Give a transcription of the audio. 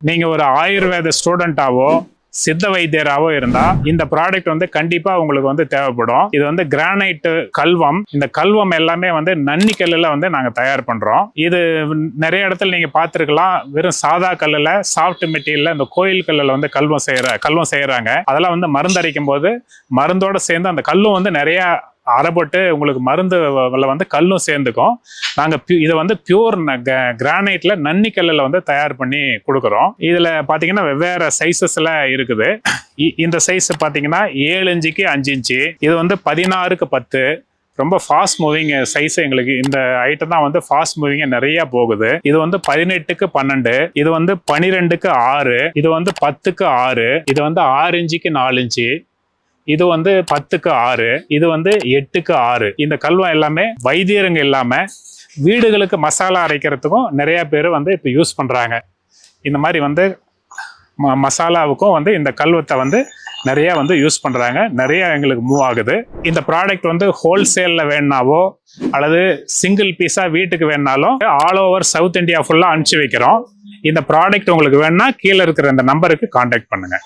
நீங்க ஒரு ஆயுர்வேத ஸ்டூடெண்டாவோ சித்த வைத்தியராவோ இருந்தா இந்த ப்ராடக்ட் வந்து கண்டிப்பா உங்களுக்கு வந்து தேவைப்படும். இது வந்து கிரானைட் கல்வம். இந்த கல்வம் எல்லாமே வந்து நன்னி கல்லுல வந்து நாங்க தயார் பண்றோம். இது நிறைய இடத்துல நீங்க பார்த்திருக்கலாம். வெறும் சாதா கல்லுல சாஃப்ட் மெட்டீரியல்ல இந்த கோயில் கல்லுல வந்து கல்வம் செய்யறாங்க. அதெல்லாம் வந்து மருந்தரைக்கும் போது மருந்தோட சேர்ந்து அந்த கல்லும் வந்து நிறைய அரைப்பட்டு உங்களுக்கு மருந்து வந்து கல்லும் சேர்ந்துக்கும். நாங்கள் இதை வந்து பியூர் கிரானைட்ல நன்னி கல்லில் வந்து தயார் பண்ணி கொடுக்குறோம். இதில் பார்த்தீங்கன்னா வெவ்வேறு சைஸஸ்ல இருக்குது. இந்த சைஸ் பார்த்தீங்கன்னா 7 இன்ச்சுக்கு 5 இன்ச்சு, இது வந்து 16க்கு 10. ரொம்ப ஃபாஸ்ட் மூவிங் சைஸ். எங்களுக்கு இந்த ஐட்டம் தான் வந்து ஃபாஸ்ட் மூவிங் நிறைய போகுது. இது வந்து 18க்கு 12, இது வந்து 12க்கு 6, இது வந்து 10க்கு 6, இது வந்து 6 இன்ச்சுக்கு 4 இன்ச்சு, இது வந்து 10க்கு 6, இது வந்து 8க்கு 6. இந்த கல்வம் எல்லாமே வைத்தியருங்க இல்லாம வீடுகளுக்கு மசாலா அரைக்கிறதுக்கும் நிறைய பேர் வந்து இப்போ யூஸ் பண்றாங்க. இந்த மாதிரி வந்து மசாலாவுக்கும் வந்து இந்த கல்வத்தை வந்து நிறைய வந்து யூஸ் பண்றாங்க. நிறைய எங்களுக்கு மூவ் ஆகுது. இந்த ப்ராடக்ட் வந்து ஹோல்சேல்ல வேணாவோ அல்லது சிங்கிள் பீஸா வீட்டுக்கு வேணாலும் ஆல் ஓவர் சவுத் இந்தியா ஃபுல்லா அனுப்பிச்சு வைக்கிறோம். இந்த ப்ராடக்ட் உங்களுக்கு வேணா கீழே இருக்கிற இந்த நம்பருக்கு கான்டாக்ட் பண்ணுங்க.